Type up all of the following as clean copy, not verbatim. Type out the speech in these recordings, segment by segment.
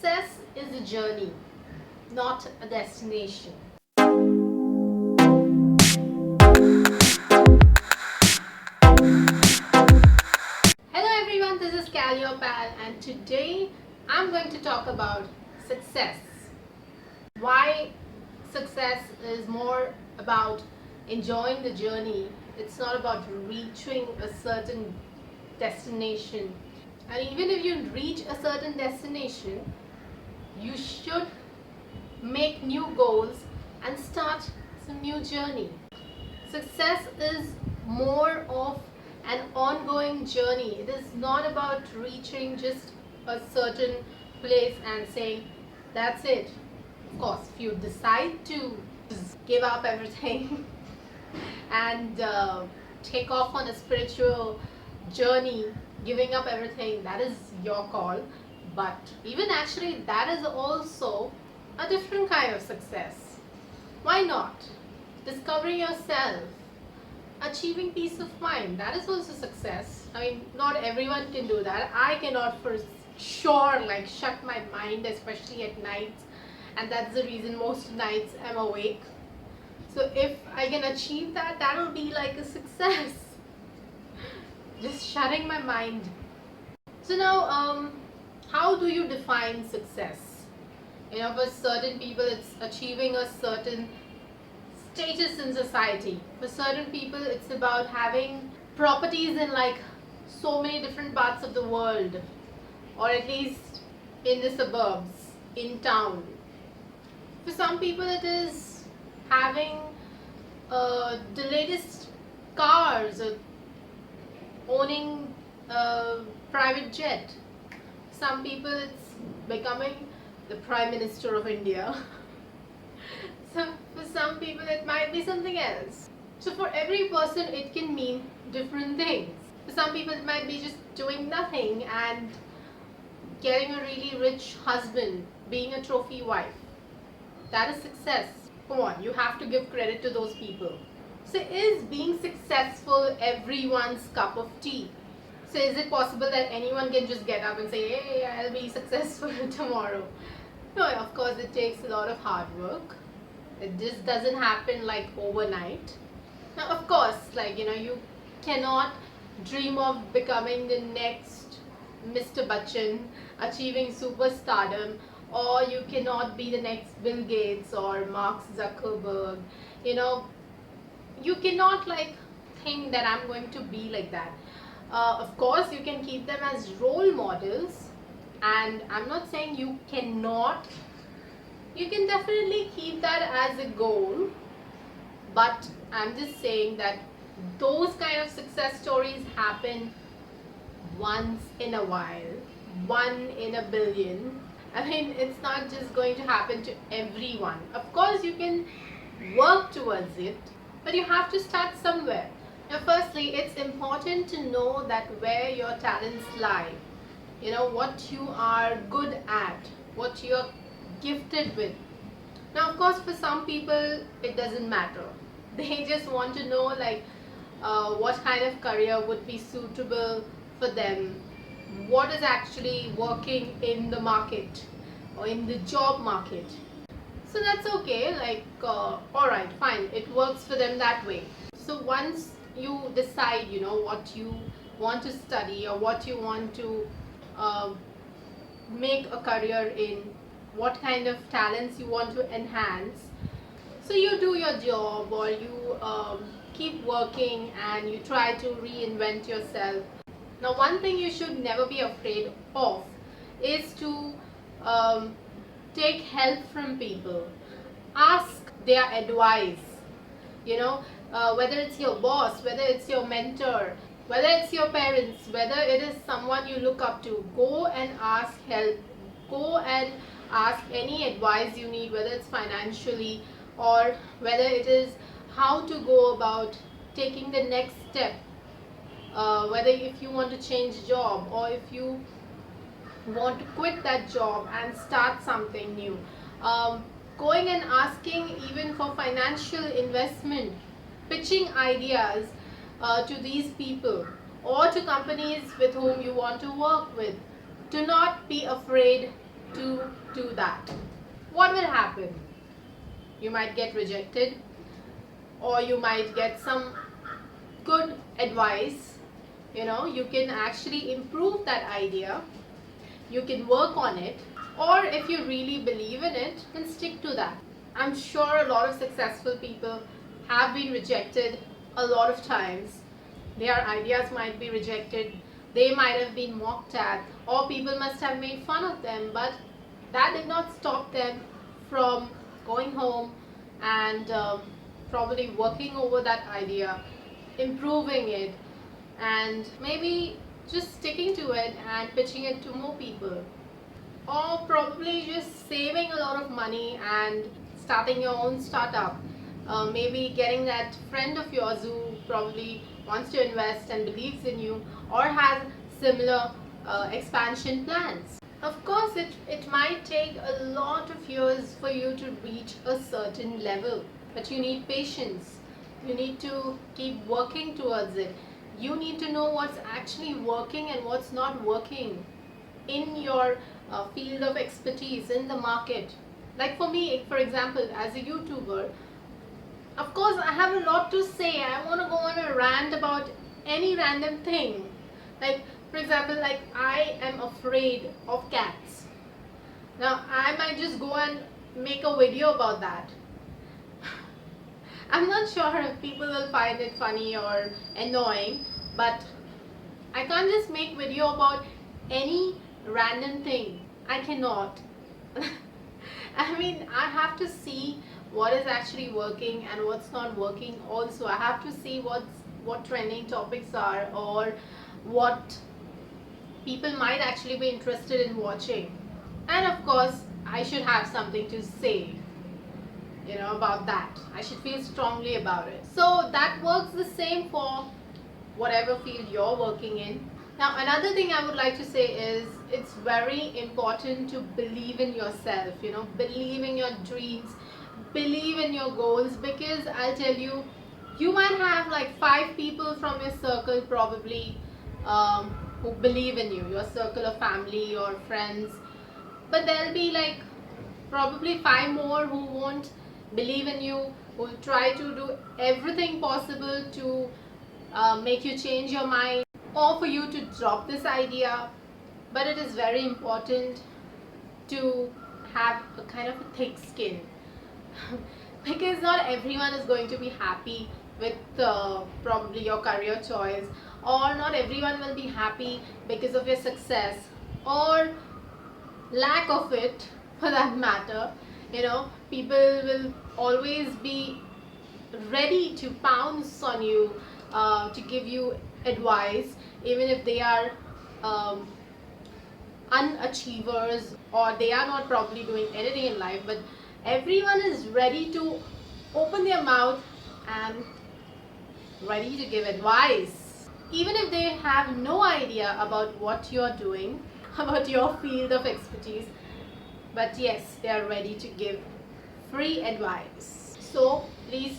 Success is a journey, not a destination. Hello everyone, this is Calliope and today I'm going to talk about success. Why success is more about enjoying the journey. It's not about reaching a certain destination. And even if you reach a certain destination, you should make new goals and start some new journey. Success is more of an ongoing journey. It is not about reaching just a certain place and saying that's it. Of course, if you decide to just give up everything and take off on a spiritual journey, giving up everything, that is your call. But even actually, that is also a different kind of success. Why not? Discovering yourself, achieving peace of mind, that is also success. I mean, not everyone can do that. I cannot for sure like shut my mind, especially at night, and that's the reason most nights I'm awake. So if I can achieve that, that will be like a success. Just shutting my mind. So now, how do you define success? For certain people, it's achieving a certain status in society. For certain people, it's about having properties in like so many different parts of the world, or at least in the suburbs, in town. For some people, it is having the latest cars, or owning a private jet. Some people, it's becoming the Prime Minister of India. So for some people it might be something else. So for every person it can mean different things. For some people it might be just doing nothing and getting a really rich husband, being a trophy wife. That is success. Come on, you have to give credit to those people. So is being successful everyone's cup of tea? So is it possible that anyone can just get up and say, hey, I'll be successful tomorrow? No, of course it takes a lot of hard work. It just doesn't happen like overnight. Now of course, you cannot dream of becoming the next Mr. Bachchan, achieving superstardom, or you cannot be the next Bill Gates or Mark Zuckerberg. You cannot think that I'm going to be like that. Of course you can keep them as role models, and I'm not saying you cannot. You can definitely keep that as a goal, but I'm just saying that those kind of success stories happen once in a while, one in a billion. I mean, it's not just going to happen to everyone. Of course you can work towards it, but you have to start somewhere. Now firstly, it's important to know that where your talents lie, what you are good at, what you're gifted with. Now of course for some people it doesn't matter. They just want to know what kind of career would be suitable for them, what is actually working in the market or in the job market. So that's okay, alright, fine, it works for them that way. So once you decide what you want to study or what you want to make a career in, what kind of talents you want to enhance, so you do your job, or you keep working and you try to reinvent yourself. Now one thing you should never be afraid of is to take help from people. Ask their advice, whether it's your boss, whether it's your mentor, whether it's your parents, whether it is someone you look up to. Go and ask help. Go and ask any advice you need, whether it's financially or whether it is how to go about taking the next step, whether if you want to change job or if you want to quit that job and start something new. Going and asking even for financial investment, pitching ideas to these people or to companies with whom you want to work with. Do not be afraid to that, what will happen? You might get rejected, or you might get some good advice. You can actually improve that idea, you can work on it, or if you really believe in it, then stick to that. I'm sure a lot of successful people have been rejected a lot of times. Their ideas might be rejected, they might have been mocked at, or people must have made fun of them, but that did not stop them from going home and probably working over that idea, improving it, and maybe just sticking to it and pitching it to more people, or probably just saving a lot of money and starting your own startup. Maybe getting that friend of yours who probably wants to invest and believes in you, or has similar expansion plans. Of course, it might take a lot of years for you to reach a certain level, but you need patience. You need to keep working towards it. You need to know what's actually working and what's not working in your field of expertise in the market. Like for me, for example, as a YouTuber, of course I have a lot to say. I want to go on a rant about any random thing. Like for example, like I am afraid of cats. Now I might just go and make a video about that. I'm not sure if people will find it funny or annoying, but I can't just make video about any random thing. I cannot. I mean, I have to see what is actually working and what's not working also. I have to see what trending topics are, or what people might actually be interested in watching. And of course, I should have something to say, about that. I should feel strongly about it. So that works the same for whatever field you're working in. Now, another thing I would like to say is it's very important to believe in yourself, believe in your dreams, believe in your goals, because I'll tell you, you might have like 5 people from your circle probably who believe in you, your circle of family or friends, but there'll be like probably 5 more who won't believe in you, who will try to do everything possible to make you change your mind, or for you to drop this idea. But it is very important to have a kind of a thick skin because not everyone is going to be happy with probably your career choice, or not everyone will be happy because of your success or lack of it for that matter. People will always be ready to pounce on you, to give you advice, even if they are unachievers, or they are not probably doing anything in life, but everyone is ready to open their mouth and ready to give advice, even if they have no idea about what you're doing, about your field of expertise. But yes, they are ready to give free advice. So please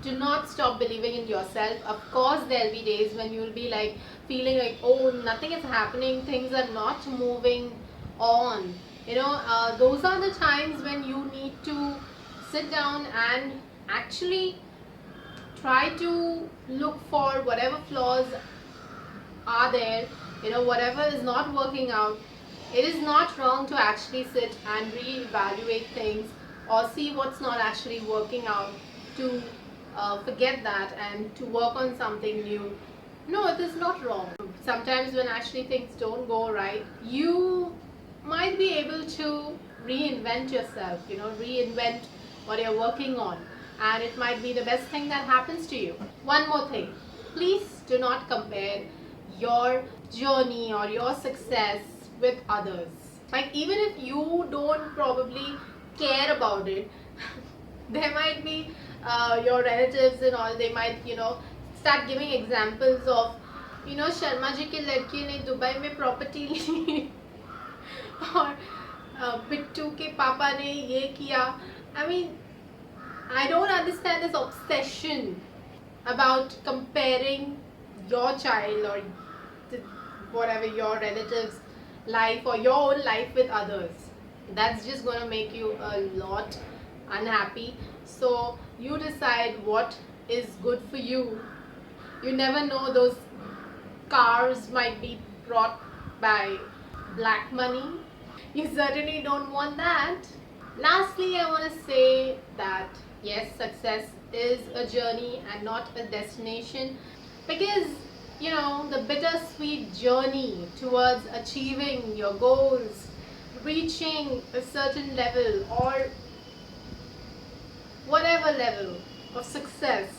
do not stop believing in yourself. Of course, there'll be days when you'll be like feeling like, oh, nothing is happening, things are not moving on. Those are the times when you need to sit down and actually try to look for whatever flaws are there, whatever is not working out. It is not wrong to actually sit and re-evaluate things, or see what's not actually working out, to forget that and to work on something new. No, it is not wrong. Sometimes when actually things don't go right, you might be able to reinvent yourself, reinvent what you're working on, and it might be the best thing that happens to you. One more thing, please do not compare your journey or your success with others. Like, even if you don't probably care about it, there might be your relatives and all, they might start giving examples of Sharma ji के लड़के ने Dubai में property ली और बिट्टू के पापा ने ये किया. I mean, I don't understand this obsession about comparing your child or whatever your relatives life or your own life with others. That's just going to make you a lot unhappy. So you decide what is good for you. You never know, those cars might be brought by black money. You certainly don't want that. Lastly, I want to say that yes, success is a journey and not a destination, because the bittersweet journey towards achieving your goals, reaching a certain level or whatever level of success,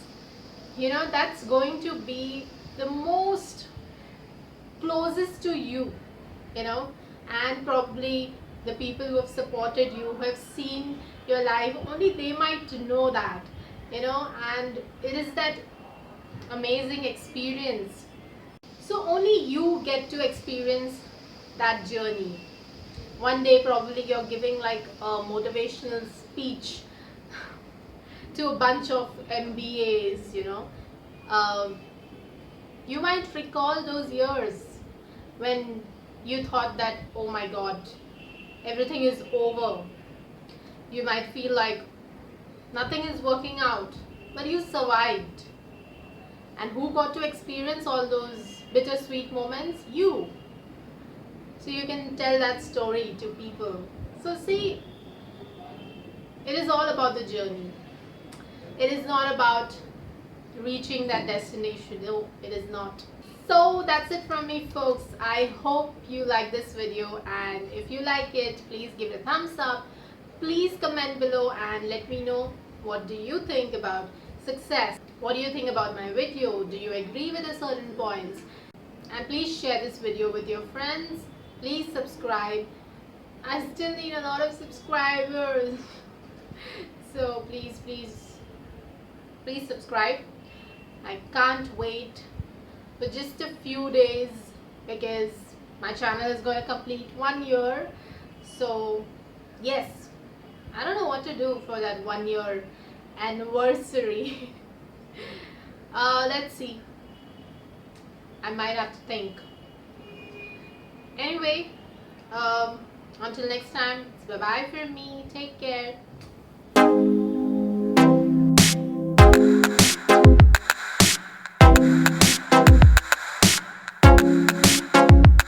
that's going to be the most closest to you, you know and probably the people who have supported you, who have seen your life, only they might know that, and it is that amazing experience. So only you get to experience that journey. One day probably you're giving like a motivational speech to a bunch of MBAs, um, you might recall those years when you thought that, oh my god, everything is over. You might feel like nothing is working out, but you survived. And who got to experience all those bittersweet moments? You. So you can tell that story to people. So see, it is all about the journey. It is not about reaching that destination. No, it is not. So that's it from me, folks. I hope you like this video, and if you like it, please give it a thumbs up. Please comment below and let me know, what do you think about success? What do you think about my video? Do you agree with the certain points? And please share this video with your friends. Please subscribe. I still need a lot of subscribers. So please subscribe. I can't wait for just a few days, because my channel is going to complete 1 year. So yes, I don't know what to do for that 1 year anniversary. Let's see, I might have to think. Anyway, until next time, it's bye bye from me. Take care.